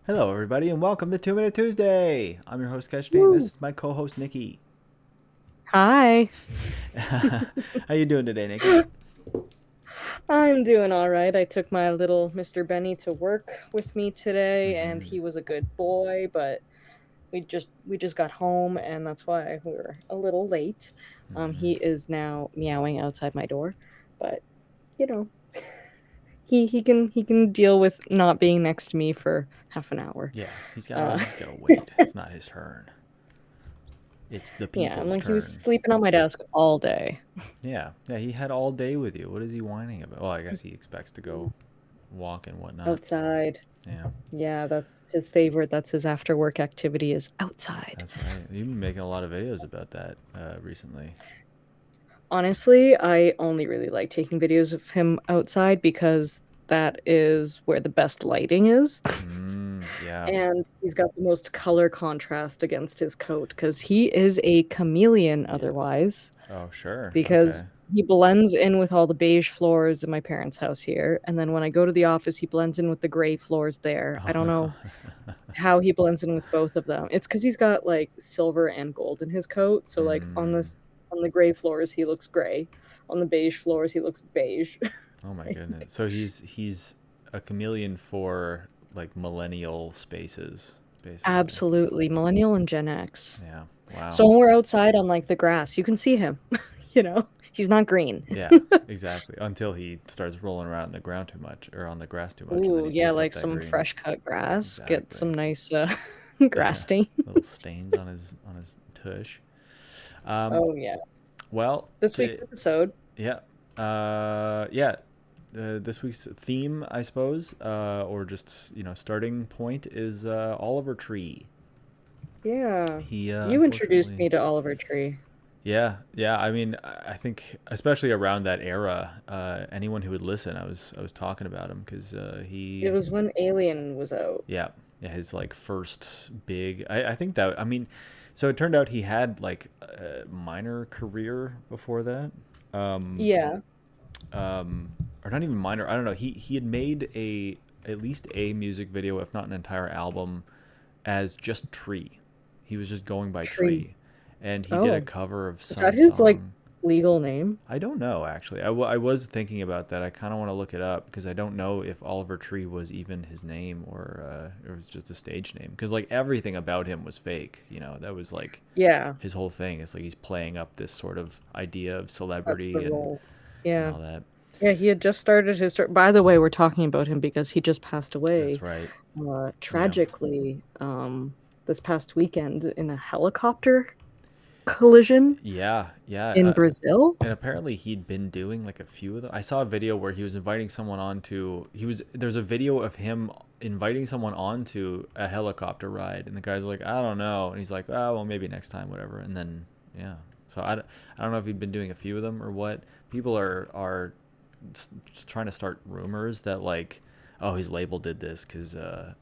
Hello, everybody, and welcome to 2 Minute Tuesday. I'm your host, Sketchnate, and this Woo. is my co-host, Nikki. Hi. How you doing today, Nikki? I'm doing all right. I took my little Mr. Benny to work with me today, and Hmm. he was a good boy, but we just got home, and that's why we were a little late. He is now meowing outside my door, but you know, he can deal with not being next to me for half an hour. Yeah, Uh, he's gotta wait. It's not his turn. It's the yeah, and people's like he was turn. sleeping on my desk all day. Yeah, he had all day with you. What is he whining about? Well, I guess he expects to go walk and whatnot. Outside. Yeah, Yeah, that's his favorite. That's his after work activity is outside. that's right. You've been making a lot of videos about that recently. Honestly, I only really like taking videos of him outside because that is where the best lighting is. Yeah, And he's got the most color contrast against his coat because he is a chameleon he is. otherwise, Oh, sure. because Okay. he blends in with all the beige floors in my parents' house here. And then when I go to the office, he blends in with the gray floors there. I Oh don't no. know how he blends in with both of them. It's because he's got like silver and gold in his coat. So like Hmm. on the gray floors he looks gray. On the beige floors he looks beige. Oh my goodness. So he's a chameleon for like millennial spaces, basically. Absolutely. Millennial and Gen X. Yeah. Wow. So when we're outside on like the grass, you can see him. He's not green. Yeah, exactly. Until he starts rolling around on the ground too much or on the grass too much and then Ooh, he yeah, picks up like that some green. fresh cut grass. Get Exactly. some nice grass Yeah. stain. Little stains on his tush. Um Oh yeah. well, This week's to episode. yeah. Yeah. This week's theme, I suppose, or just starting point is Oliver Tree. Yeah. He You introduced unfortunately. me to Oliver Tree. Yeah. I mean, I think especially around that era, anyone who would listen, I was talking about him because It was when Alien was out. yeah, yeah, his like first big. I think that I mean, so it turned out he had like a minor career before that, um, Yeah. or not even minor. I don't know. He had made a at least a music video, if not an entire album, as just Tree. He was just going by Tree. Tree, and he did a Oh. cover of Is that some his like song. legal name? I don't know actually. I was thinking about that. I kind of want to look it up because I don't know if Oliver Tree was even his name or it was just a stage name. Because like everything about him was fake. That was like Yeah, his whole thing. It's like he's playing up this sort of idea of that's the celebrity role. and Yeah. all that. Yeah, he had just started his by the way, we're talking about him because he just passed That's away right. Yeah. tragically this past weekend in a helicopter collision Yeah. in Brazil. And apparently he'd been doing like a few of them. I saw a video where he was inviting someone onto. There's a video of him inviting someone onto a helicopter ride, and the guy's like, I don't know, and he's like, oh well, maybe next time, whatever. And then yeah, so I don't know if he'd been doing a few of them or what. People are trying to start rumors that like, oh, his label did this because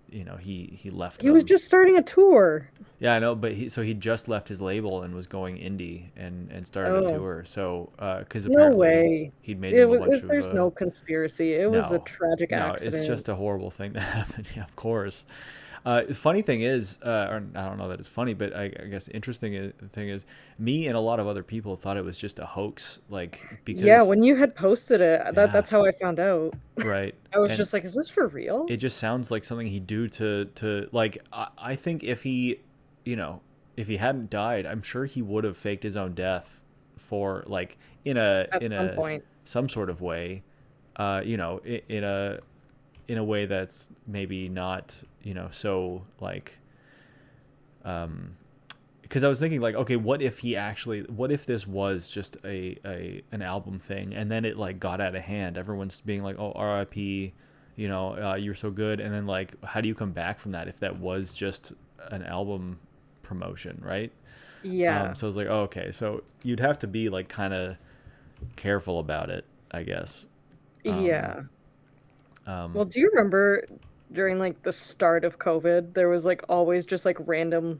he left He was them. just starting a tour. Yeah, I know, but he just left his label and was going indie and started a Oh, tour. So because no apparently way. he'd made them a bunch of There's no conspiracy. It was a no, tragic no, it's accident. just a horrible thing that happened. Yeah, of course. The funny thing is, or I don't know that it's funny, but I guess thing is, me and a lot of other people thought it was just a hoax, like Yeah, because when you had posted it, yeah, that's how I found out. right, I was and just like, is this for real? it just sounds like something he'd do to like I think if he you know if he hadn't died, I'm sure he would have faked his own death for like At in some a point. some sort of way, in a way that's maybe not so like because I was thinking like, okay, what if this was just an album thing, and then it like got out of hand. Everyone's being like, oh, R.I.P. You're so good, and then like, how do you come back from that if that was just an album promotion, right? Yeah. So I was like, oh, okay, so you'd have to be like kind of careful about it, I guess. Um, Yeah. um, Well, do you remember during like the start of COVID, there was like always just like random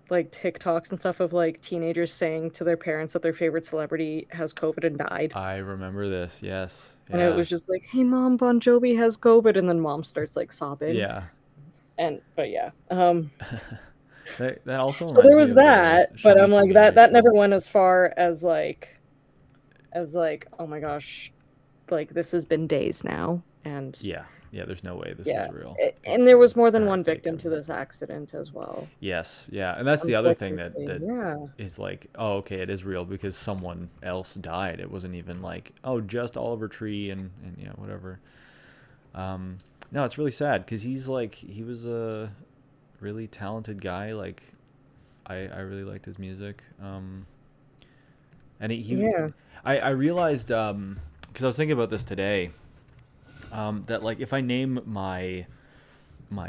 like TikToks and stuff of like teenagers saying to their parents that their favorite celebrity has COVID and died. I remember this. Yes. And it Yeah. was just like, "Hey mom, Bon Jovi has COVID," and then mom starts like sobbing. Yeah. And but yeah. That also So reminds there me was of that, but I'm Shinichi like that Meiji. never went as far as like, oh my gosh, like this has been days now. And Yeah, yeah. There's no way this yeah. was real. And It's there was more than probably one fake victim to evidence. this accident as well. Yes, yeah, and that's the other thing that Unfortunately. Yeah. is like, oh, okay, it is real because someone else died. It wasn't even like, oh, just Oliver Tree and yeah, whatever. Um, no, it's really sad because he was a really talented guy. Like I really liked his music. And Yeah. I realized because I was thinking about this today, that like if I name my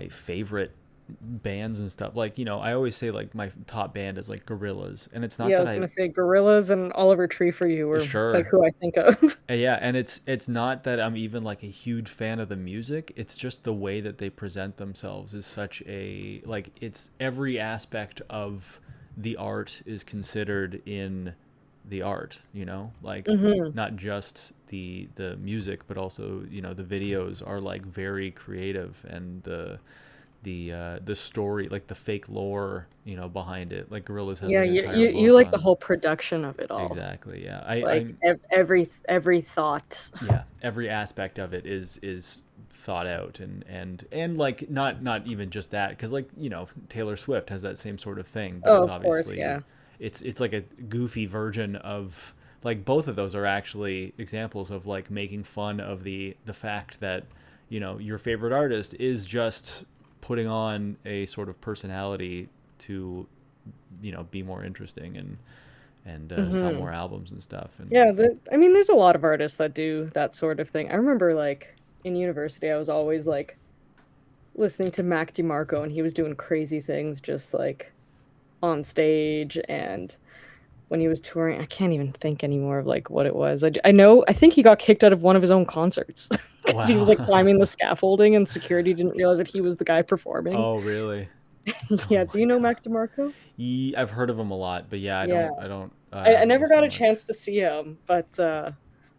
favorite bands and stuff, like, I always say like my top band is like Gorillaz, and it's not Yeah, I that was I gonna say Gorillas and Oliver Tree for you were like sure. who I think of. Yeah, and it's not that I'm even like a huge fan of the music. It's just the way that they present themselves is such a like it's every aspect of the art is considered in the art, like Hmm. not just the music, but also, the videos are like very creative, and the story, like the fake lore, behind it. Like Gorillaz has Yeah, like an entire you book like the on whole production of it all. exactly. Yeah, I Like every thought. yeah, every aspect of it is thought out, and like not even just that, because like, Taylor Swift has that same sort of thing, but Oh, it's of course, yeah. obviously it's like a goofy version of, like, both of those are actually examples of like making fun of the fact that, your favorite artist is just putting on a sort of personality to, be more interesting and sell Hmm. more albums and stuff. And Yeah, I mean, there's a lot of artists that do that sort of thing. I remember like in university, I was always like listening to Mac DeMarco, and he was doing crazy things just like on stage and when he was touring. I can't even think anymore of like what it was. I know, I think he got kicked out of one of his own concerts because he was like wow. climbing the scaffolding and security didn't realize that he was the guy performing. Oh, really? Oh Yeah, do my you know god. Mac DeMarco? I've heard of him a lot, but yeah, Yeah. I I haven't never listened got to a much. chance to see him, but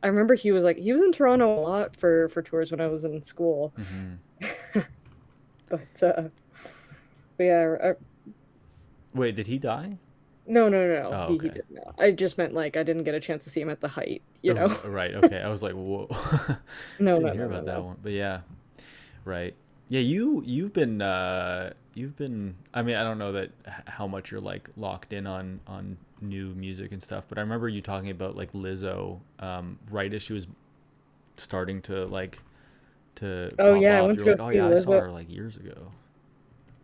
I remember he was in Toronto a lot for tours when I was in school. Hmm. But but yeah, Wait, did he die? no. Oh, He okay. didn't know. I just meant like I didn't get a chance to see him at the height, you know? Right. Okay. I was like, whoa. Didn't hear about that No. one. But yeah, right. Yeah, you've been. I mean, I don't know that how much you're like locked in on new music and stuff, but I remember you talking about like Lizzo, right as she was starting to like to Oh pop yeah, I off. went You're to go like, oh see yeah, I saw Lizzo. her like years ago.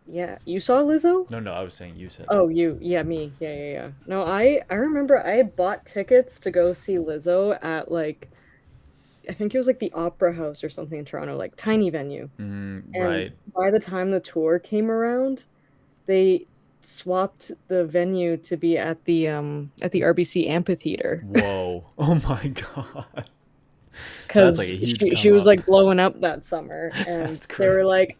Yeah, you saw Lizzo? No, no, I was saying you said it. Oh, yeah, me. Yeah. No, I remember I bought tickets to go see Lizzo at like I think it was like the Opera House or something in Toronto, like tiny venue. And Right. by the time the tour came around, they swapped the venue to be at the RBC amphitheater Whoa. Oh my god. That's like because a huge she come was up. like blowing up that summer and That's they were crazy. like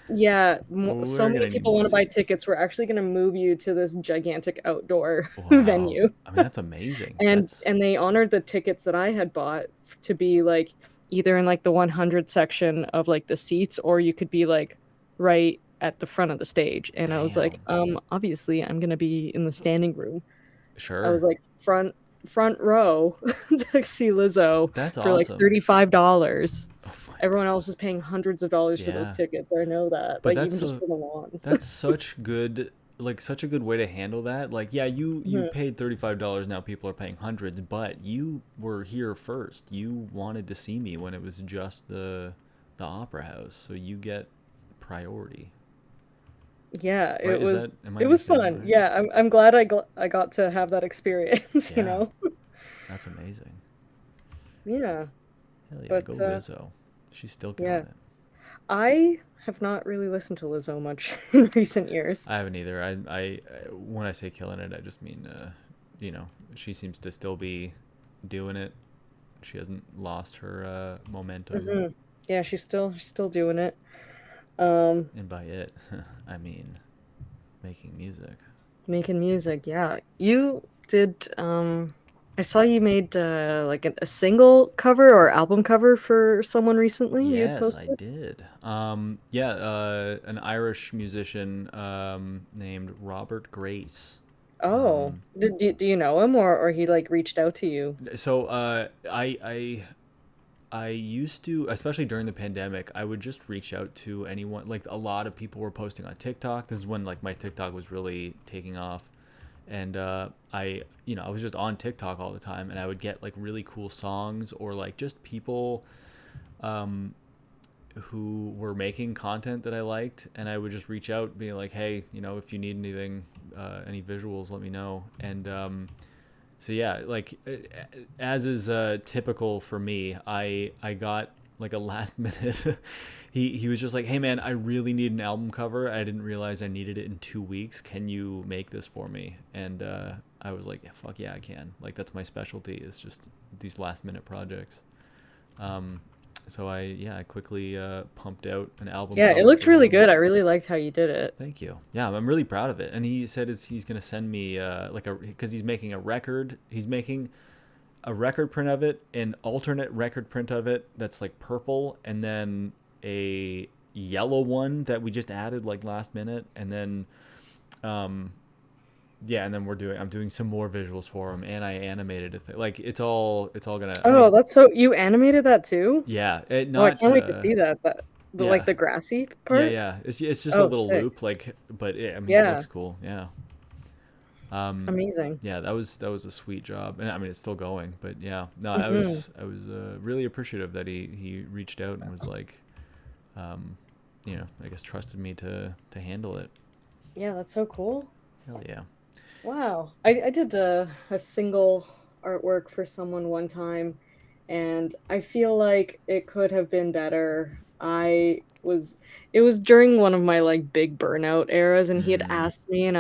yeah, so We're many gonna need people more want to buy seats. tickets, we're actually going to move you to this gigantic outdoor Wow. venue. I mean, that's amazing. and That's and they honored the tickets that I had bought to be like either in like the 100 section of like the seats, or you could be like right at the front of the stage. And I was like, damn. obviously I'm gonna be in the standing room. I was Sure. like front row to see Lizzo That's for like awesome. $35. Oh my Everyone else god. is paying hundreds of dollars for those Yeah. tickets. I know that, But like even just for the lawns. that's such good, like such a good way to handle that. Like, yeah, you Mhm. paid $35, now people are paying hundreds, but you were here first. You wanted to see me when it was just the opera house, so you get priority. Yeah, Right? Am I it was understanding that fun. right? Yeah, I'm glad I got to have that experience, you Yeah. know? That's amazing. Yeah, Hell yeah, go but Lizzo. She's still killing yeah, it. I have not really listened to Lizzo much in recent years. I haven't either. When I say killing it, I just mean, she seems to still be doing it. She hasn't lost her momentum, Hmm. Yeah, she's still doing it. Um, and by it, I mean making music. Making music. Yeah, you did. I saw you made like a single cover or album cover for someone recently you had Yes, I posted. did. Yeah, an Irish musician named Robert Grace. Oh, Um, do you know him, or he like reached out to you? so I used to, especially during the pandemic, I would just reach out to anyone. Like a lot of people were posting on TikTok. This is when like my TikTok was really taking off, and I was just on TikTok all the time, and I would get like really cool songs or like just people um, who were making content that I liked, and I would just reach out, being like, hey, if you need anything, any visuals, let me know. And so yeah, like as is typical for me, I got like a last minute. He was just like, hey man, I really need an album cover. I didn't realize I needed it in 2 weeks. Can you make this for me? And I was like, yeah, fuck yeah, I can. Like that's my specialty. Is just these last minute projects. Um, so I quickly pumped out an album Yeah, it cover looked for really him. good. I really liked how you did it. Thank you. Yeah, I'm really proud of it. And he said he's gonna send me like because he's making a record. He's making a record print of it, an alternate record print of it that's like purple, and then a yellow one that we just added like last minute, and then um yeah, and then I'm doing some more visuals for him, and I animated a thing. Like it's all gonna. I Oh, mean, that's so you animated that too? yeah, it Oh, I not can't wait to see that. The like yeah. the grassy Yeah, part. yeah. It's just a Oh, little sick. loop, like, but I mean, it Yeah, looks cool. Yeah. Um, amazing. yeah, that was a sweet job, and I mean, it's still going. But yeah, no, I Hmm. was I was really appreciative that he reached out and was like, um, I guess trusted me to handle it. Yeah, that's so cool. Hell yeah. Wow. I did a single artwork for someone one time, and I feel like it could have been better. It was during one of my like big burnout eras, and he had Mm-hmm. asked me, and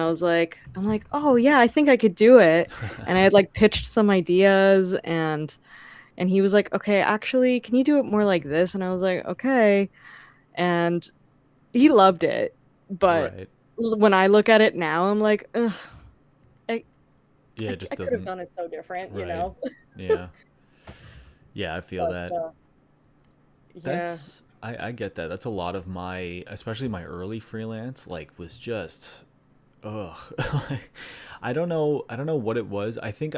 I'm like, oh yeah, I think I could do it. And I had like pitched some ideas, and he was like, okay, actually, can you do it more like this? And I was like, okay. And he loved it, but Right. when I look at it now, I'm like, ugh, I, Yeah, it just I could have doesn't. done it so different, you Right. know? Yeah. Yeah, I feel But that. yeah. I get that. That's a lot of my, especially my early freelance, like was just ugh. I don't know what it was. I think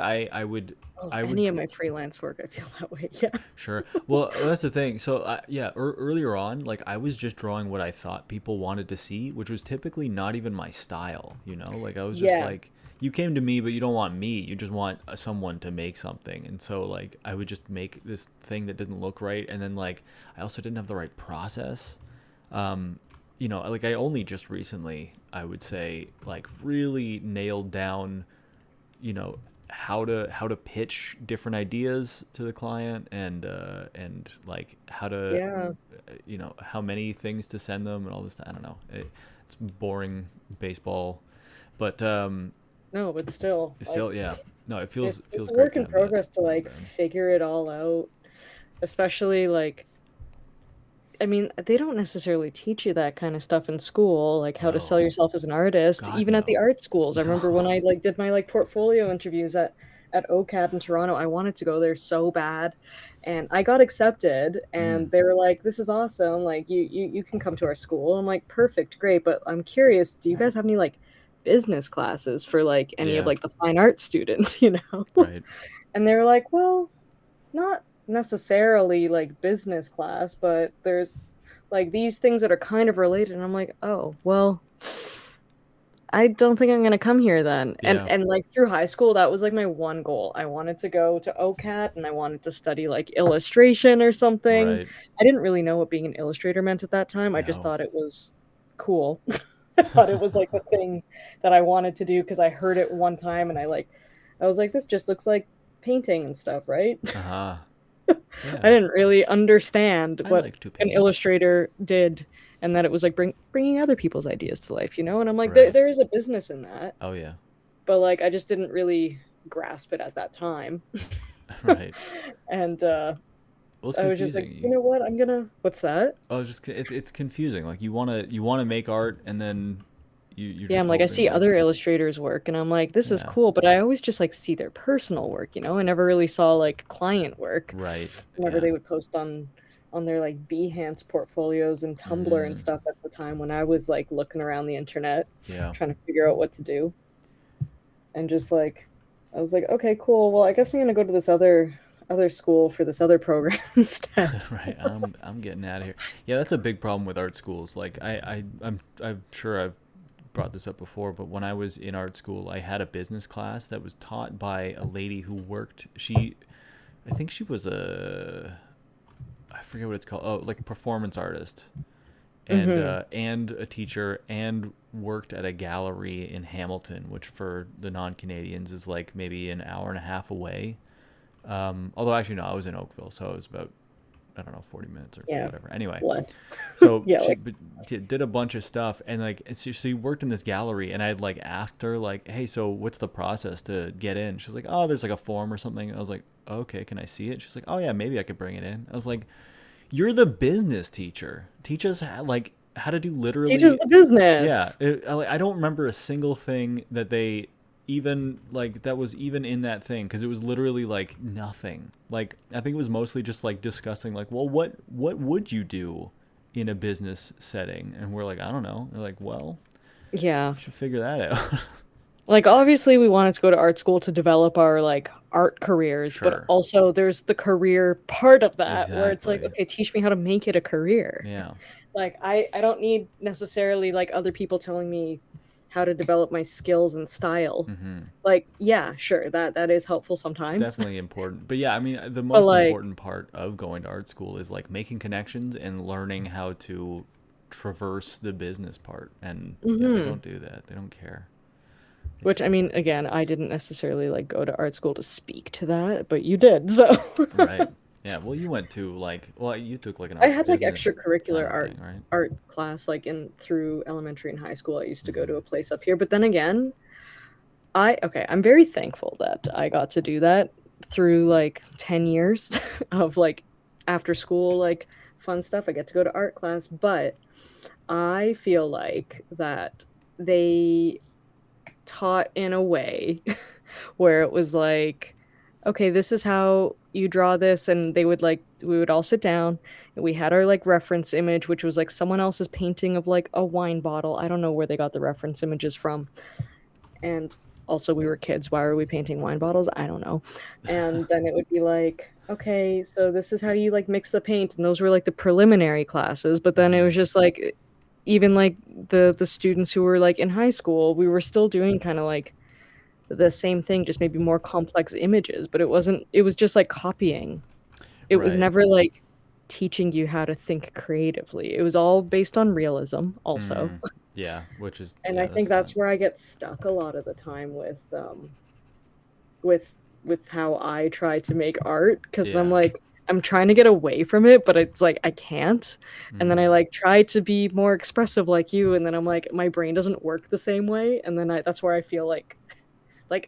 Oh, I would any of my freelance work, I feel that way. Yeah. sure. Well, that's the thing. So yeah, earlier on, like I was just drawing what I thought people wanted to see, which was typically not even my style. Like I was just Yeah. like, you came to me, but you don't want me. You just want someone to make something. And so like I would just make this thing that didn't look right, and then like I also didn't have the right process. Um, like I only just recently, I would say, like really nailed down, you know, how to pitch different ideas to the client, and like how to, Yeah. how many things to send them and all this. I don't know. It's boring baseball, but No, but still, it's like still, yeah. No, it feels it's feels a great work to in have that progress to on the like ground. figure it all out, especially like I mean, they don't necessarily teach you that kind of stuff in school, like how to sell No, yourself as an artist, God even at the no. art schools. I remember when No. I like did my like portfolio interviews at OCAD in Toronto. I wanted to go there so bad, and I got accepted. Mm, And they were like, "This is awesome! Like you can come to our school." I'm like, "Perfect, great." But I'm curious, do you guys have any like business classes for like any of yeah. like the fine art students? You know? Right. And they were like, "Well, not necessarily like business class, but there's like these things that are kind of related." And I'm like, oh, well, I don't think I'm gonna come here then. Yeah. And like through high school, that was like my one goal. I wanted to go to OCAT and I wanted to study like illustration or something. Right. I didn't really know what being an illustrator meant at that time. I just No. thought it was cool. I thought it was like the thing that I wanted to do because I heard it one time and I was like, this just looks like painting and stuff, right? Uh-huh. I Yeah. didn't really understand I what like to an paint. illustrator did, and that it was like bringing other people's ideas to life, you know? And I'm like, Right. there is a business in that, Oh yeah. but like I just didn't really grasp it at that time. Right. And Well, it's I was just like, confusing. you know what? I'm gonna. What's that? Oh, it's confusing. Like you wanna make art, and then you're Yeah, just I'm like, I hoping see like, other illustrators work and I'm like, this is yeah, cool, but I always just like see their personal work, you know? I never really saw like client work right, whenever yeah, they would post on their like Behance portfolios and Tumblr and mm, stuff at the time when I was like looking around the internet yeah. trying to figure out what to do. And just like I was like, okay, cool. Well, I guess I'm gonna go to this other school for this other program instead. Right, I'm getting out of here. Yeah, that's a big problem with art schools. Like I'm sure I've brought this up before, but when I was in art school, I had a business class that was taught by a lady who worked. I think she was I forget what it's called. Oh, like performance artist, Hmm. and a teacher, and worked at a gallery in Hamilton, which for the non-Canadians is like maybe an hour and a half away. Although actually no, I was in Oakville, so it was about, I don't know, 40 minutes or Yeah, whatever. Anyway, less. so Yeah, she like did a bunch of stuff, and like so she worked in this gallery, and I'd like asked her like, hey, so what's the process to get in? She's like, oh, there's like a form or something. I was like, okay, can I see it? She's like, oh yeah, maybe I could bring it in. I was like, you're the business teacher. Teach us like how to do teaches literally. the Yeah, business. I don't remember a single thing that they even like that was even in that thing, because it was literally like nothing. Like I think it was mostly just like discussing like, well, what would you do in a business setting? And we're like, I don't know. They're like, well, Yeah. you should figure that out. Like obviously we wanted to go to art school to develop our like art careers, but Sure. also there's the career part of that where it's like, Exactly. okay, teach me how to make it a career. Yeah. Like I don't need necessarily like other people telling me how to develop my skills and style. Mm-hmm. Like, yeah, sure, that is helpful sometimes. Definitely important. But yeah, I mean, the But most like, important part of going to art school is like making connections and learning how to traverse the business part. And yeah, they mhm. don't do that. They don't care. It's Which I mean, again, I ridiculous. didn't necessarily like go to art school to speak to that, but you did. So Right. Yeah. Well, you went to like, well, you took like an I art had like business kind extracurricular of thing, right? art class like in through elementary and high school. I used to go to Mm-hmm. a place up here, but then again, I'm very thankful that I got to do that through like 10 years of like after school like fun stuff. I get to go to art class, but I feel like that they taught in a way where it was like, okay, this is how you draw this, and they would like we would all sit down and we had our like reference image, which was like someone else's painting of like a wine bottle. I don't know where they got the reference images from. And also we were kids, why were we painting wine bottles? I don't know. And then it would be like, okay, so this is how you like mix the paint, and those were like the preliminary classes, but then it Mm-hmm. was just like even like the students who were like in high school, we were still doing kind of like the same thing, just maybe more complex images, but it was just like copying. It was Right. never like teaching you how to think creatively. It was all based on realism also. Mm. Yeah. Which is, And I yeah, think that's not, that's where I get stuck a lot of the time with with how I try to make art, because I'm yeah. like I'm trying to get away from it, but it's like I can't. And then I Mm-hmm. like try to be more expressive like you, and then I'm like my brain doesn't work the same way, and then that's where I feel like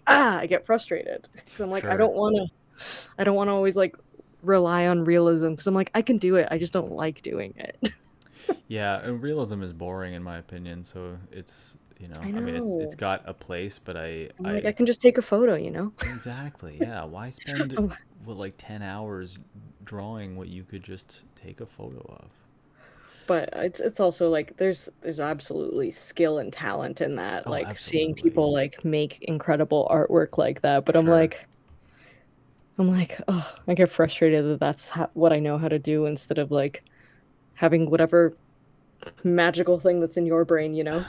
I get frustrated because I'm like Sure. I don't want to always like rely on realism because I'm like I can do it. I just don't like doing it. Yeah. And realism is boring in my opinion. So it's, I I mean, it's know. got a place, but I'm like I can just take a photo, you know? exactly. Yeah. Why spend what like 10 hours drawing what you could just take a photo of? But it's also like there's absolutely skill and talent in that, Oh, like seeing absolutely. people like make incredible artwork like that. But Sure. I'm like, oh, I get frustrated that what I know how to do instead of like having whatever magical thing that's in your brain, you know?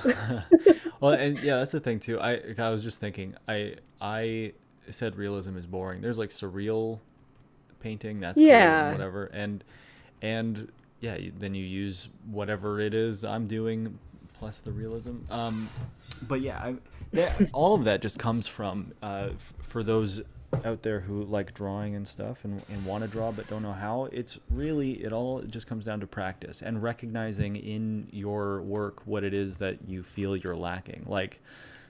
Well, and yeah, that's the thing too. I was just thinking. I said realism is boring. There's like surreal painting. That's cool and Yeah. whatever. And yeah, then you use whatever it is I'm doing plus the realism. But yeah, all of that just comes from for those out there who like drawing and stuff and want to draw but don't know how. It's really, it all just comes down to practice and recognizing in your work what it is that you feel you're lacking. Like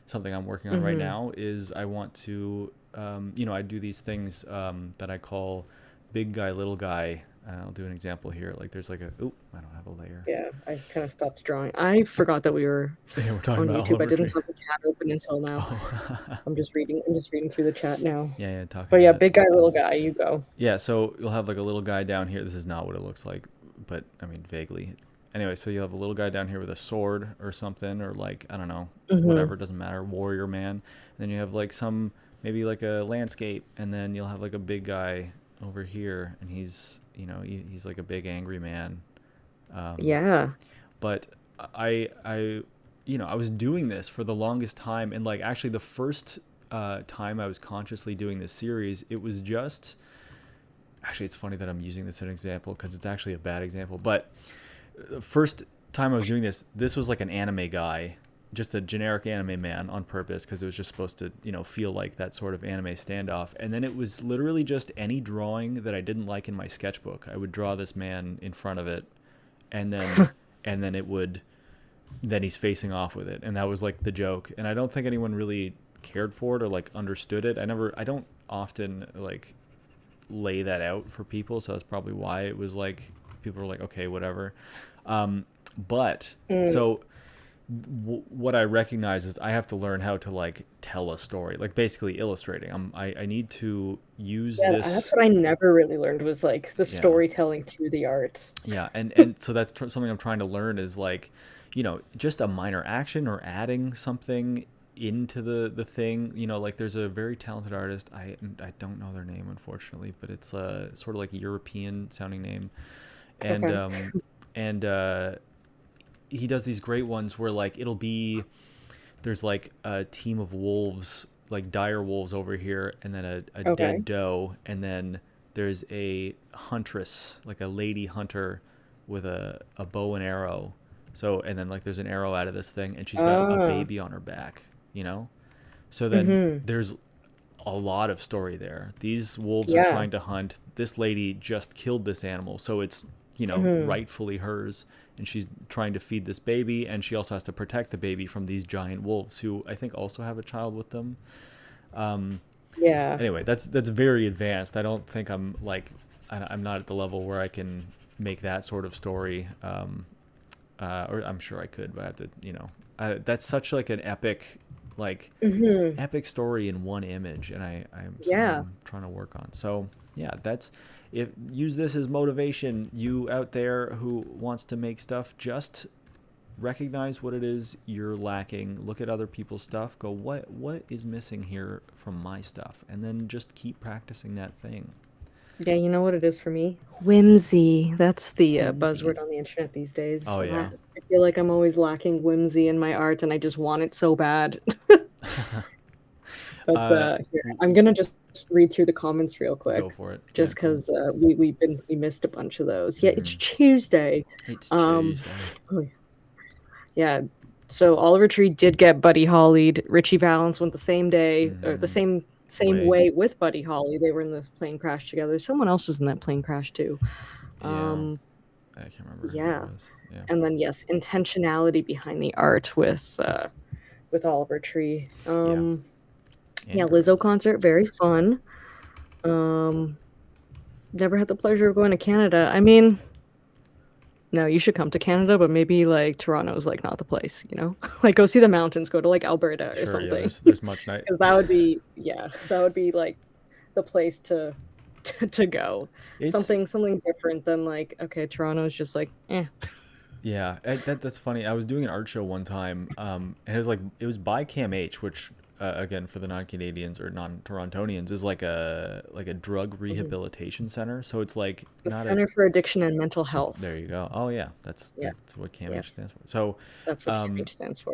something I'm working on right Hmm. now is I want to I do these things that I call big guy little guy I'll do an example here. Like there's like a, oop, I don't have a layer. Yeah, I kind of stopped drawing. I forgot that we were Yeah, we're talking on about YouTube. I Oliver didn't Tree. have the chat open until now. Oh, I'm just reading. I'm just reading through the chat now. yeah, talking But yeah, about big guy, little things. guy. You go. Yeah, so you'll have like a little guy down here. This is not what it looks like, but I mean, vaguely. Anyway, so you have a little guy down here with a sword or something, or like, I don't know, Mm-hmm. whatever, doesn't matter, warrior man. And then you have like some, maybe like a landscape, and then you'll have like a big guy over here, and he's, he's like a big angry man. Um, Yeah. but I I was doing this for the longest time, and like actually the first time I was consciously doing this series, it was just actually it's funny that I'm using this as an example because it's actually a bad example, but the first time I was doing this was like an anime guy, just a generic anime man on purpose because it was just supposed to, feel like that sort of anime standoff. And then it was literally just any drawing that I didn't like in my sketchbook. I would draw this man in front of it, and then it would then he's facing off with it, and that was like the joke. And I don't think anyone really cared for it or like understood it. I don't often like lay that out for people, so that's probably why it was like people were like, okay, whatever. But Mm. so what I recognize is I have to learn how to like tell a story, like basically illustrating. I need to use Yeah, that's this. what I never really learned was like the Yeah, storytelling through the art. yeah, and so that's something I'm trying to learn is like, just a minor action or adding something into the thing. Like there's a very talented artist. I don't know their name unfortunately, but it's a sort of like European sounding name, and Okay. um and he does these great ones where like it'll be there's like a team of wolves, like dire wolves over here, and then a Okay. dead doe, and then there's a huntress, like a lady hunter with a bow and arrow. So, and then like there's an arrow out of this thing, and she's got a Ah. baby on her back, you know? So then Mm-hmm. there's a lot of story there. These wolves are Yeah. trying to hunt. This lady just killed this animal, so it's, Mm-hmm. rightfully hers, and she's trying to feed this baby, and she also has to protect the baby from these giant wolves who I think also have a child with them. Um, Yeah. anyway, that's very advanced. I don't think I'm like I'm not at the level where I can make that sort of story. Or I'm sure I could, but I have to, that's such like an epic, like Mm-hmm. epic story in one image, and I'm something Yeah. I'm trying to work on. So yeah, that's if use this as motivation. You out there who wants to make stuff, just recognize what it is you're lacking. Look at other people's stuff. Go, what is missing here from my stuff, and then just keep practicing that thing. Yeah, you know what it is for me? Whimsy. That's the Whimsy. buzzword on the internet these days. Oh yeah. I feel like I'm always lacking whimsy in my art, and I just want it so bad. But uh, here, I'm gonna just read through the comments real go quick, for it. Yeah, just cool. because we missed a bunch of those. Yeah, it's Hmm. Tuesday. It's Um, Tuesday. oh, yeah. So Oliver Tree did get Buddy Hollied. Richie Valens went the same day, or the Hmm. same Way. way with Buddy Holly. They were in the plane crash together. Someone else was in that plane crash too. Yeah. Um, I can't remember who it yeah. was. Yeah. And then yes, intentionality behind the art with Oliver Tree. Yeah. Yeah, And Lizzo girls. concert, very fun. Um, Never had the pleasure of going to Canada. I mean, no, you should come to Canada, but maybe like Toronto's like not the place, you know? Like go see the mountains, go to like Alberta or Sure. Yeah. something. There's much night. Because that would be, yeah, that would be like the place to go. It's Something different than like, okay, Toronto's just like, eh. yeah. That's funny. I was doing an art show one time, and it was by CAMH, which again for the non-Canadians or non-Torontonians is like a drug Mhm. rehabilitation center. So it's like The not a Center for Addiction and Mental Health. there you go. Oh yeah, Yeah, that's what CAMH yes, stands for. So, that's what um, CAMH stands for.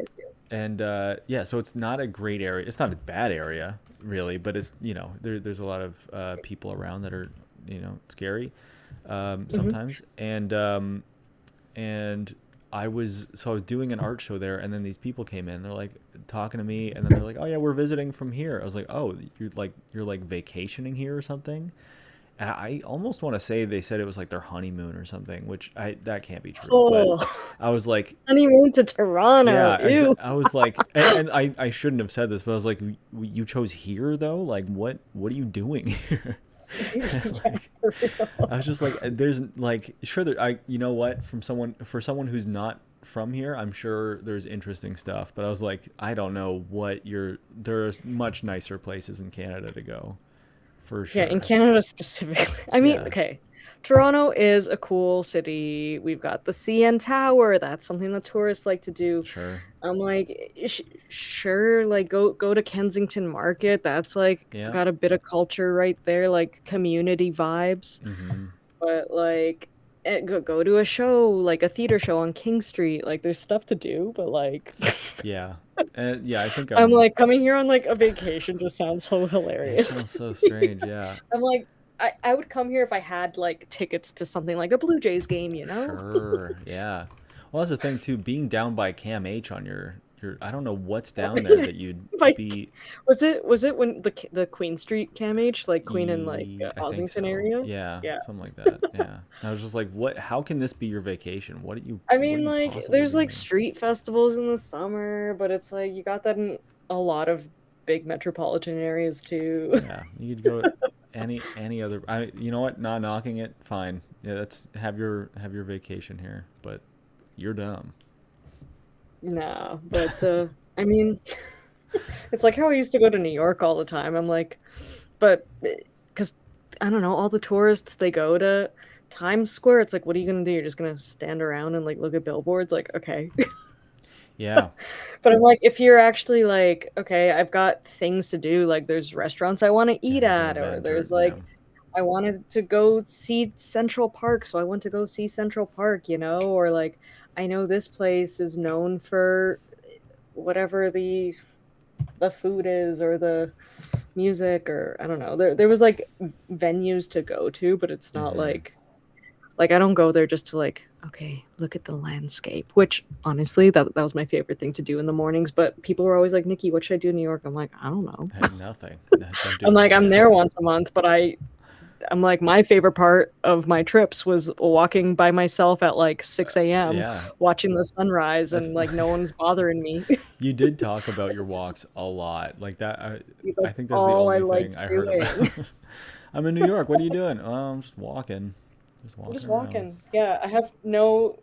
and yeah, so it's not a great area. It's not a bad area really, but it's there's a lot of people around that are scary Hmm. sometimes, and I was doing an art show there, and then these people came in. They're like talking to me, and then they're like, "Oh yeah, we're visiting from here." I was like, "Oh, you're like vacationing here or something?" And I almost want to say they said it was like their honeymoon or something, which I that can't be true. But Oh, I was like, honeymoon to Toronto. yeah, Ew. I was like, and I shouldn't have said this, but I was like, you chose here though? Like, what are you doing here? Yeah, Like, for real. I was just like, there's like, sure, you know what, for someone who's not from here, I'm sure there's interesting stuff. But I was like, I don't know what there's much nicer places in Canada to go, for Yeah, in sure. Canada specifically. I mean, Yeah, okay, Toronto is a cool city. We've got the CN Tower. That's something that tourists like to do. sure. I'm like, sure, like go to Kensington Market. That's like Yeah. got a bit of culture right there, like community vibes. Mm-hmm. But like, go to a show, like a theater show on King Street. Like, there's stuff to do, but like, Yeah. And yeah, I think I'm like coming here on like a vacation just sounds so it hilarious. sounds so strange. Yeah. I'm like, I would come here if I had like tickets to something like a Blue Jays game, you know? Sure. Yeah. Well, that's the thing too. Being down by Cam H on your, I don't know what's Oh, down there yeah. that you'd Like, be. was it when the Queen Street CAMH, like Queen and like I think Ossington so. area? Yeah, Yeah. something like that. Yeah. And I was just like, what? How can this be your vacation? I What mean, are you like, possibly there's like doing? street festivals in the summer, but it's like you got that in a lot of big metropolitan areas too. Yeah, you could go any other. You know what? Not knocking it. Fine. Yeah, that's have your vacation here, but you're dumb. Nah, but I mean, it's like how I used to go to New York all the time. I'm like, but because I don't know, all the tourists they go to Times Square. It's like, what are you gonna do? You're just gonna stand around and like look at billboards? Like, okay. Yeah. But I'm like, if you're actually like, okay, I've got things to do. Like, there's restaurants I want to Yeah. eat There's an at, or event or there's yeah. like, I wanted to go see Central Park, so I went to go see Central Park, you know, or like, I know this place is known for whatever the food is or the music or I don't know. There was like venues to go to, but it's not Mm-hmm. like I don't go there just to like, okay, look at the landscape, which honestly that was my favorite thing to do in the mornings, but people were always like, "Nikki, what should I do in New York?" I'm like, "I don't know." Nothing. Don't do I'm like, anything. I'm there once a month, but I'm like, my favorite part of my trips was walking by myself at like 6 a.m. Yeah. watching the sunrise That's and like no one's bothering me. you did talk about your walks a lot. Like that I That's think that's the all I only thing liked I heard about. doing. I'm in New York. What are you doing? Oh, I'm just walking. Just I'm just walking around. walking. Yeah, I have no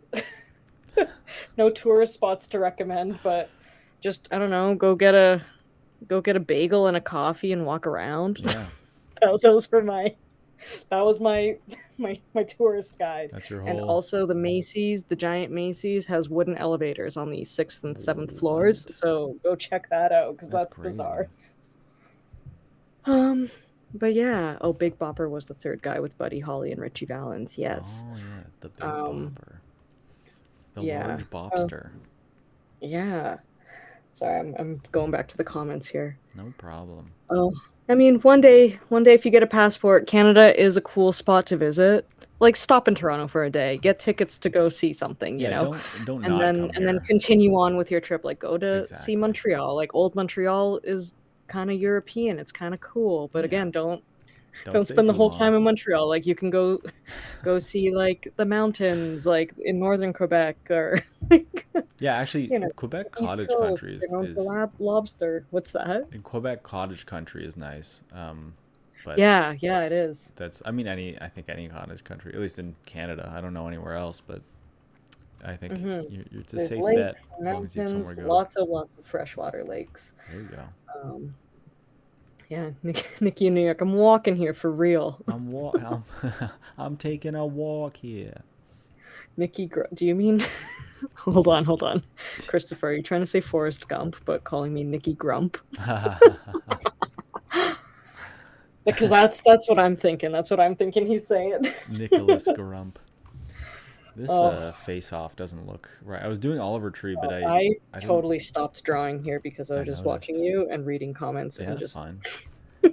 tourist spots to recommend, but just I don't know, go get a bagel and a coffee and walk around. Yeah. Those were that was my tourist guide. That's your And whole also the giant Macy's has wooden elevators on the sixth and seventh floors, what? so go check that out because That's that's crazy. bizarre. Um, but yeah, oh, Big Bopper was the third guy with Buddy Holly and Richie Valens. Yes. Oh yeah, the big Um, bopper. The yeah. large Oh, bobster. yeah. Sorry, I'm going back to the comments here. No problem. Oh, I mean, one day, if you get a passport, Canada is a cool spot to visit. Like, stop in Toronto for a day, get tickets to go see something, you Yeah, know, don't not come and then here. continue on with your trip. Like, go to see Exactly. Montreal. Like, old Montreal is kind of European. It's kind of cool, but Yeah. again, Don't don't stay spend the too whole long. time in Montreal. Like, you can go see like the mountains, like in northern Quebec, or like, Yeah, actually, you know, Quebec East cottage Coast. country They're known for is lobster. What's that? in Quebec cottage country is nice. But Yeah, yeah, it is. that's I think any cottage country, at least in Canada. I don't know anywhere else, but I think Hmm. it's a There's safe bet lakes and as long as you have somewhere mountains, to go. lots of freshwater lakes. There you go. Um, yeah, Nikki in New York. I'm walking here for real. I'm I'm taking a walk here. Do you mean? Hold on, Christopher. Are you trying to say Forrest Gump, but calling me Nikki Grump? Because that's what I'm thinking. That's what I'm thinking he's saying. Nicholas Grump. This Oh, face off doesn't look right. I was doing Oliver Tree, but I I didn't totally stopped drawing here because I I was just watching noticed. you and reading comments Yeah, and that's just fine.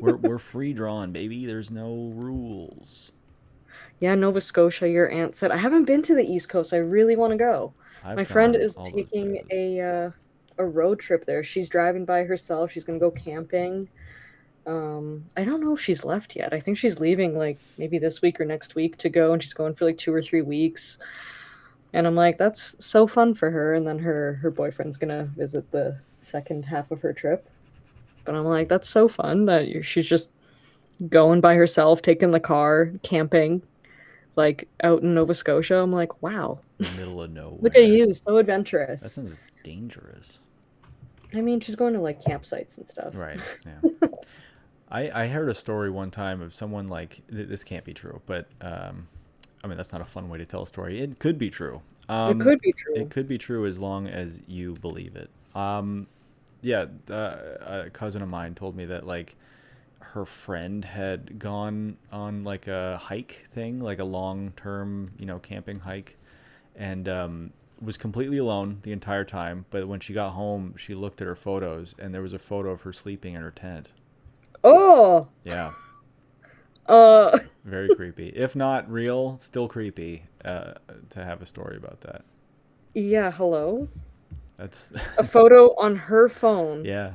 We're free drawn, baby. There's no rules. yeah, Nova Scotia. Your aunt said I haven't been to the East Coast. I really want to go. My I've friend gone is all those taking places. a road trip there. She's driving by herself. She's gonna go camping. I don't know if she's left yet. I think she's leaving like maybe this week or next week to go, and she's going for like 2 or 3 weeks. And I'm like, that's so fun for her. And then her boyfriend's gonna visit the second half of her trip. But I'm like, that's so fun that she's just going by herself, taking the car, camping, like out in Nova Scotia. I'm like, wow, Middle of look at nowhere. you, so That adventurous. sounds dangerous. I mean, she's going to like campsites and stuff. Right. Yeah. I heard a story one time of someone like this can't be true, but I mean that's not a fun way to tell a story. It could be true. It could be It true. could be true as long as you believe it. Yeah, a cousin of mine told me that like her friend had gone on like a hike thing, like a long term, camping hike, and was completely alone the entire time. But when she got home, she looked at her photos, and there was a photo of her sleeping in her tent. Oh, Yeah, uh, very creepy. If not real, still creepy to have a story about that. yeah, hello. That's A photo on her phone, yeah.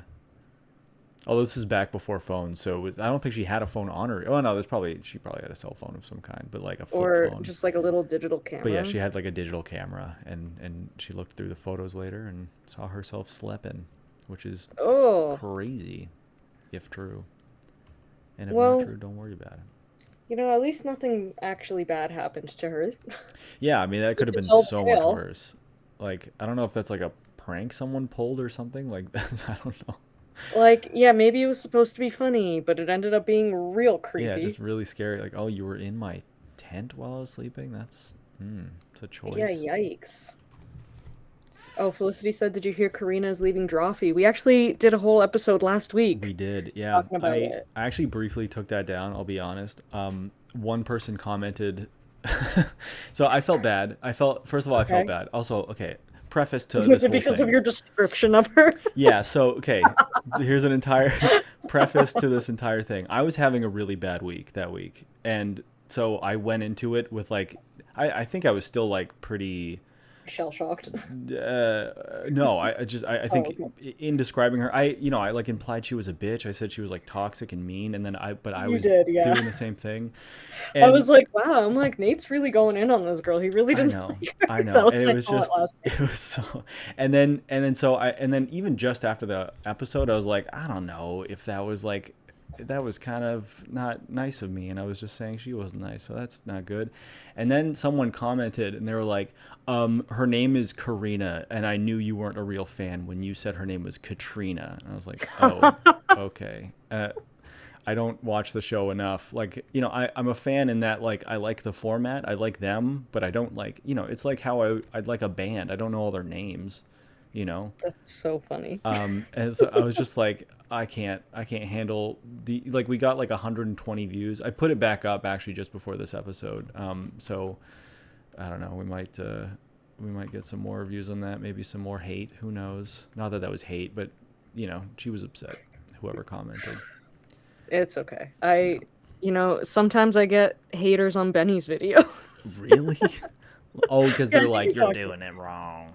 Although this is back before phones, so I don't think she had a phone on her. Oh no, she probably had a cell phone of some kind, but like a flip or phone. just like a little digital But yeah, camera. she had like a digital camera, and she looked through the photos later and saw herself sleeping, which is Oh, crazy, if true. And if not well, true, don't worry about it. at least nothing actually bad happened to her. Yeah, I mean that could have To been tell the so much tale. worse. Like I don't know if that's like a prank someone pulled or something. Like I don't know. Like, yeah, maybe it was supposed to be funny, but it ended up being real Yeah, just creepy. really scary. Like, oh, you were in my tent while I was sleeping. It's a Yeah, choice. yikes. Oh, Felicity said, did you hear Karina is leaving Drawfee? We actually did a whole episode last We week did, yeah. talking about I it. I actually briefly took that down. I'll be honest. One person commented, so I felt bad. First of all, I felt Okay. bad. Also, okay, preface to Was this it whole because of thing. your description of her? Yeah. So okay, here's an entire preface to this entire thing. I was having a really bad week that week, and so I went into it with like, I think I was still like pretty Shell shocked. no, I Oh, think okay. in describing her, I like implied she was a bitch. I said she was like toxic and mean, and then but I You was did, yeah. doing the same thing, I and was like, wow, I'm like, Nate's really going in on this girl. He really didn't like I her. know, That was and it my was thought just last it night. was so, and then even just after the episode, I was like, I don't know if that was like that was kind of not nice of me, and I was just saying she wasn't nice, so that's not good. And then someone commented, and they were like, her name is Karina, and I knew you weren't a real fan when you said her name was Katrina. And I was like, oh, okay. I don't watch the show enough. Like, I'm a fan in that, like, I like the format, I like them, but I don't like, it's like how I'd like a band. I don't know all their names, you know? That's so funny. And so I was just like, I can't handle like, we got like 120 views. I put it back up actually just before this episode. So I don't know, we might get some more views on that, maybe some more hate. Who knows? Not that that was hate, but she was upset. Whoever commented. It's okay. Yeah. Sometimes I get haters on Benny's video. Really? Oh, because Yeah, I they're think we like, you're talked. doing it wrong.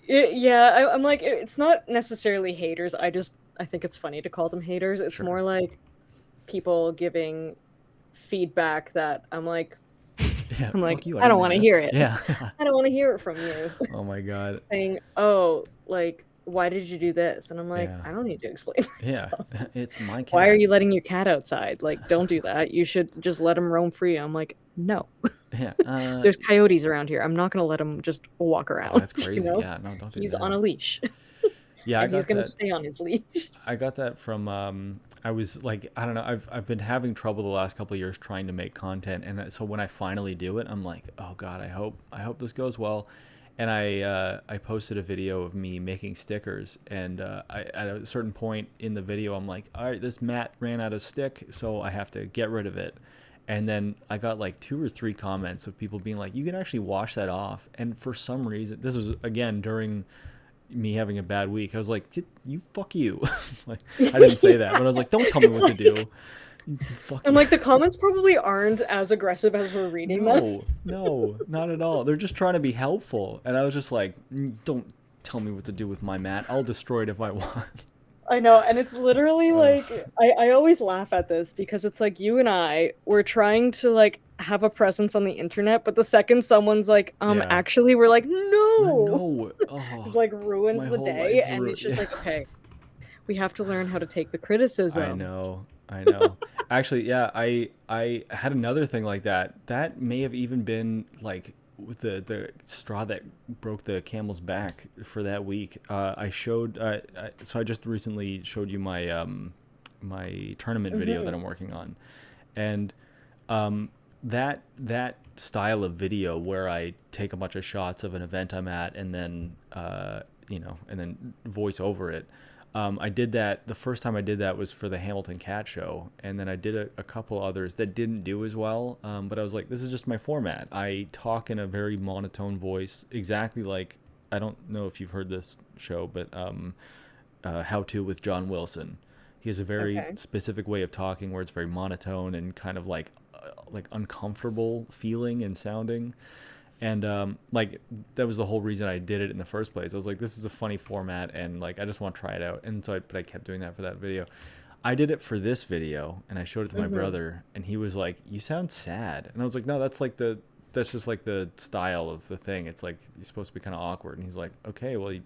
Yeah, I'm like, it's not necessarily haters. I think it's funny to call them haters. It's Sure. more like people giving feedback that Yeah. I'm like, Fuck you. I I don't didn't want to ask. hear it. Yeah. I don't want to hear it from you. Oh my god. Saying, oh, like, why did you do this? And I'm like, Yeah. I don't need to explain Yeah. myself. It's my Why are cat. you letting your cat outside? Like, don't do that. You should just let him roam free. I'm like, no. Yeah. There's coyotes around here. I'm not going to let him just walk Oh, that's around, crazy. Yeah. No, don't do He's on that. a leash, Yeah, I and he's got going to that. stay on his leash. I got that from I was like, I don't know, I've been having trouble the last couple of years trying to make content, and so when I finally do it, I'm like, oh god, I hope this goes well. And I posted a video of me making stickers, and I at a certain point in the video I'm like, all right, this mat ran out of stick, so I have to get rid of it. And then I got like 2 or 3 comments of people being like, you can actually wash that off. And for some reason, this was again during me having a bad week. I was like, you fuck you. Like, I didn't say that, but I was like, don't tell me It's what to like, do. You fuck I'm you. like, the comments probably aren't as aggressive as we're reading them. No, no, not at all. They're just trying to be helpful. And I was just like, don't tell me what to do with my mat. I'll destroy it if I want. I know, and it's literally Ugh. like I always laugh at this because it's like you and I were trying to like have a presence on the internet, but the second someone's like, Yeah. actually, we're like, no, No. it Oh, like my ruins the whole day, life's and ruined. it's just Yeah. like, okay, we have to learn how to take the I criticism. know. I know. Actually, yeah, I had another thing like that. That may have even been like with the straw that broke the camel's back for that week. I showed so I just recently showed you my my tournament video that Hmm. I'm working on, and um, that style of video where I take a bunch of shots of an event I'm at and then and then voice over it. I did that the first time I did that was for the Hamilton Cat Show, and then I did a couple others that didn't do as well. But I was like, this is just my format. I talk in a very monotone voice, exactly like I don't know if you've heard this show, but How to with John Wilson. He has a very Okay. specific way of talking where it's very monotone and kind of like uncomfortable feeling and sounding. And like that was the whole reason I did it in the first place. I was like, this is a funny format, and like I just want to try it out. And so, but I kept doing that for that video. I did it for this video, and I showed it to my Hmm. brother, and he was like, "You sound sad," and I was like, "No, that's just like the style of the thing. It's like you're supposed to be kind of awkward." And he's like, "Okay, well, you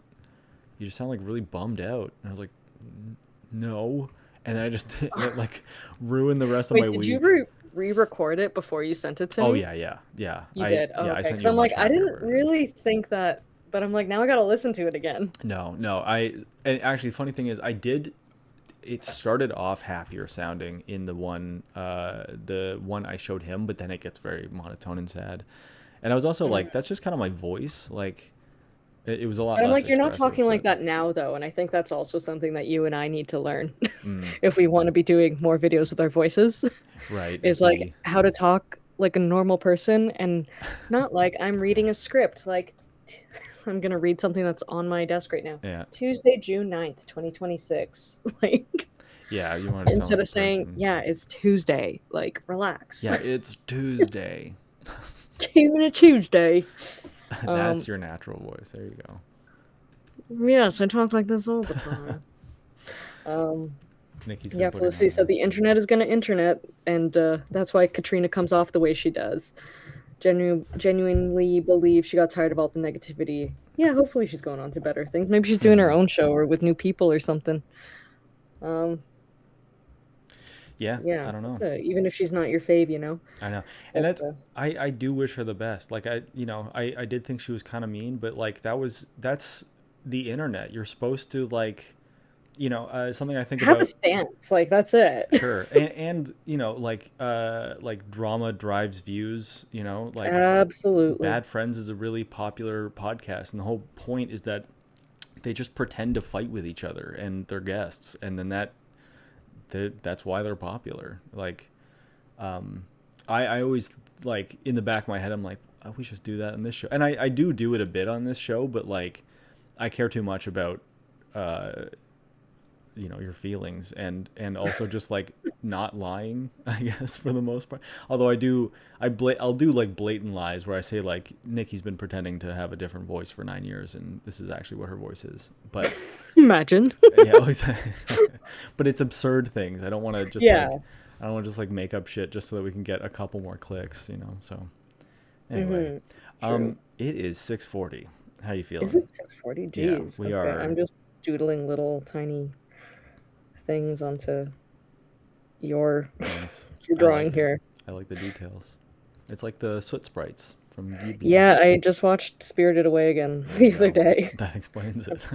just sound like really bummed out." And I was like, "No," and then I just it like ruined the rest of my Wait, did you week. re-record it before you sent it to Oh me? yeah, yeah, yeah. You did. Oh, I okay. sent Because you a I'm like, much I happier didn't version. really think that, but I'm like, now I gotta listen to it again. No, no. I and actually, funny thing is, I did. It started off happier sounding in the one I showed him, but then it gets very monotone and sad. And I was also Mm. like, that's just kind of my voice. Like, it was a lot But I'm less like, you're not expressive, talking like but that now, though, and I think that's also something that you and I need to learn mm, if we want to be doing more videos with our voices, right. is like how to talk like a normal person and not like I'm reading a script. Like, I'm gonna read something that's on my desk right now. Yeah, Tuesday, June 9th, 2026. Like, yeah. You want to sound instead like a of saying, person. yeah, it's Tuesday, like, relax. Yeah, it's Tuesday. 2 minute Tuesday. That's Um, your natural voice. There you go. yes, I talk like this all the time. Um, Nikki's been yeah, putting Felicity on. said the internet is gonna internet, and that's why Katrina comes off the way she does. Genuinely believe she got tired of all the negativity. Yeah, hopefully she's going on to better things. Maybe she's doing her Mm-hmm. own show or with new people or something. Um, Yeah, yeah, I don't that's know. even if she's not your fave, you know. I know, and But that's I do wish her the best. Like I did think she was kind of mean, but like that's the internet. You're supposed to like something I think have a about. stance, like that's it. Sure, and like drama drives views. Like Absolutely. Bad Friends is a really popular podcast, and the whole point is that they just pretend to fight with each other and their guests, and then that's why they're popular. Like um, I always like in the back of my head, I'm like, oh, we should do that on this show, and I do it a bit on this show, but like I care too much about uh, your feelings and also just like not lying, I guess, for the most part. Although I'll do like blatant lies where I say like Nikki's been pretending to have a different voice for 9 years and this is actually what her voice is. But Imagine. yeah, but it's absurd things. Yeah. I don't want to just like make up shit just so that we can get a couple more clicks. So anyway, Hmm. True. it is 6:40. How you Is feeling? it 6:40? Yeah, Jeez. we Okay, I'm are. just doodling little tiny things onto your Nice. your I drawing like it. here. I like the details. It's like the soot sprites from Ghibli. Yeah, I just watched Spirited Away again There you the other go. day. That explains it.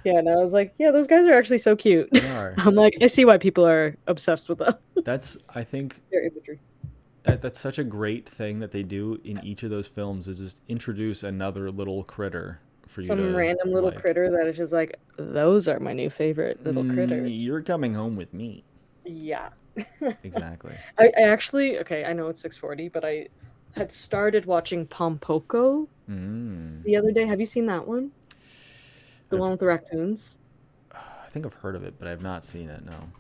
Yeah, and I was like, yeah, those guys are actually so cute. They are. I'm like, I see why people are obsessed with them. I think Their imagery. that's such a great thing that they do in each of those films is just introduce another little critter for you Some to random little like. critter that is just like, those are my new favorite little critters. You're coming home with me. Yeah. Exactly. I actually, okay, I know it's 6:40, but I had started watching Pompoko Mm. the other day. Have you seen that one? The one I've with the raccoons? I think I've heard of it, but I've not seen it. No.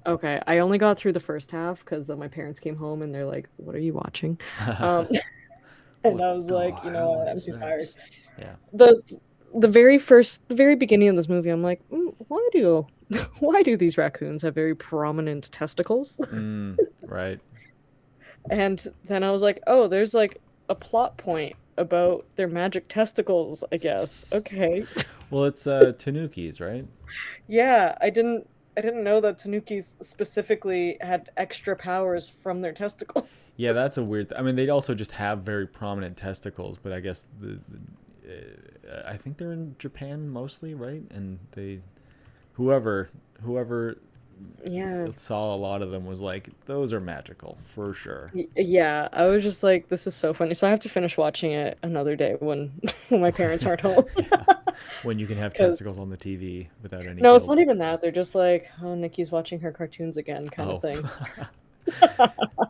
Okay, I only got through the first half because then my parents came home and they're like, "What are you watching?" Um, and What I was the like, you know hell what, I'm is too tired. this? Yeah. The the very beginning of this movie, I'm like, why do why do these raccoons have very prominent testicles? Right. And then I was like, oh, there's like a plot point about their magic testicles, I guess. Okay. Well, it's Tanukis, right? Yeah, I didn't know that tanukis specifically had extra powers from their testicles. Yeah, that's a weird. I mean, they also just have very prominent testicles, but I guess I think they're in Japan mostly, right? And whoever Yeah. saw a lot of them was like, those are magical for sure. Yeah, I was just like, this is so funny. So I have to finish watching it another day when when my parents aren't home. Yeah, when you can have 'Cause testicles on the TV without any no, it's not guilt. even that. They're just like, oh, Nikki's watching her cartoons again, kind of Oh, thing.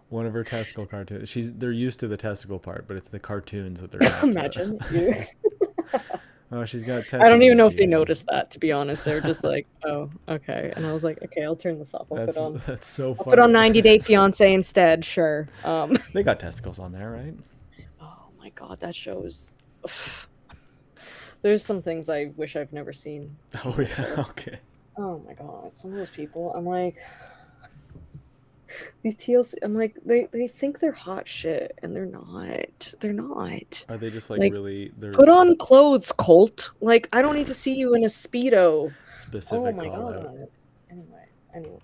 one of her testicle cartoons. They're used to the testicle part, but it's the cartoons that they're not. Imagine you. Oh, she's got testicles. I don't even on know if they TV. noticed that, to be honest. They're just like, oh, okay. And I was like, okay, I'll turn this off. That's so I'll funny. put on 90 Day Fiance instead, sure. They got testicles on there, right? Oh my god, that show is. There's some things I wish I've never seen. Oh yeah, okay. Oh my god, some of those people, I'm like, these TLC, I'm like, they think they're hot shit, and they're not. They're not. Are they just like Like, really? They're put on clothes, Colt. Like, I don't need to see you in a Speedo. specific Oh my call out. god. Anyway.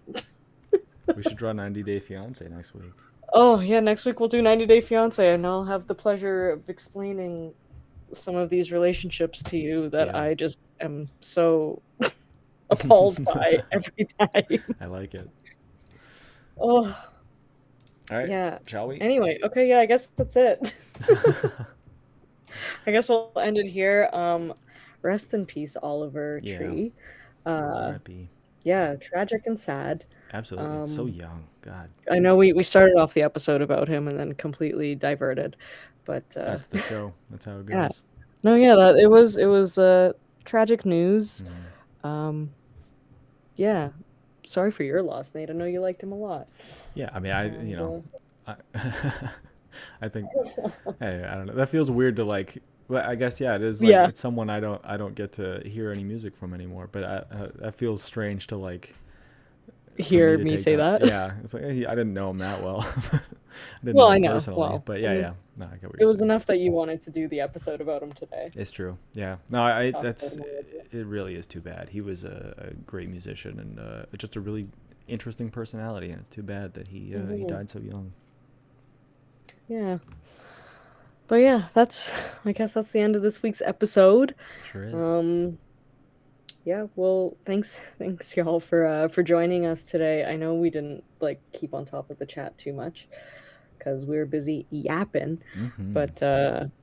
We should draw 90 Day Fiance next week. Oh yeah, next week we'll do 90 Day Fiance, and I'll have the pleasure of explaining some of these relationships to you that Yeah. I just am so appalled by every time. I like it. Oh, All right. yeah. Shall we? Anyway, okay, yeah, I guess that's it. I guess we'll end it here. Rest in peace, Oliver Yeah. Tree. R.I.P. Yeah, tragic and sad. Absolutely. It's so young. God. I know we started off the episode about him and then completely diverted, but That's the show. That's how it goes. yeah. No, yeah, that it was tragic news. Yeah. Sorry for your loss, Nate. I know you liked him a lot. Yeah. I mean, And, I think. Hey, I don't know. That feels weird to like. Well, I guess yeah. It is like Yeah. it's someone I don't get to hear any music from anymore. But that feels strange to like. hear to me take say that. Yeah, it's like hey, I didn't know him that well. I didn't Well, know I him know. personally, Well, but I yeah, mean, yeah. No, I get what It you're was saying. enough that you wanted to do the episode about him today. It's true. Yeah. No, I Talk that's about him a little bit. it. Really is too bad. He was a great musician and just a really interesting personality, and it's too bad that he died so young. Yeah. But yeah, I guess that's the end of this week's episode. Sure is. Yeah, well, thanks y'all for joining us today. I know we didn't like keep on top of the chat too much because we were busy yapping. But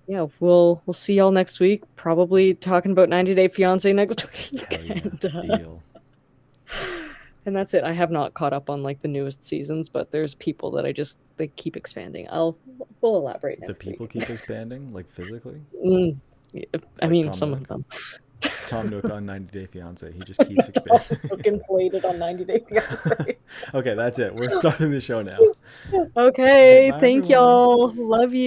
yeah, we'll see y'all next week. Probably talking about 90 Day Fiance next week. Hell yeah. Deal. And that's it. I have not caught up on like the newest seasons, but there's people that they keep expanding. We'll elaborate The next people week. keep expanding, like physically. Yeah, I Like mean, Tom some Nook. of them. Tom Nook on 90 Day Fiance. He just keeps expanding. Look inflated on 90 Day Fiance. Okay, that's it. We're starting the show now. Okay, Bye, thank everyone. y'all. Love you.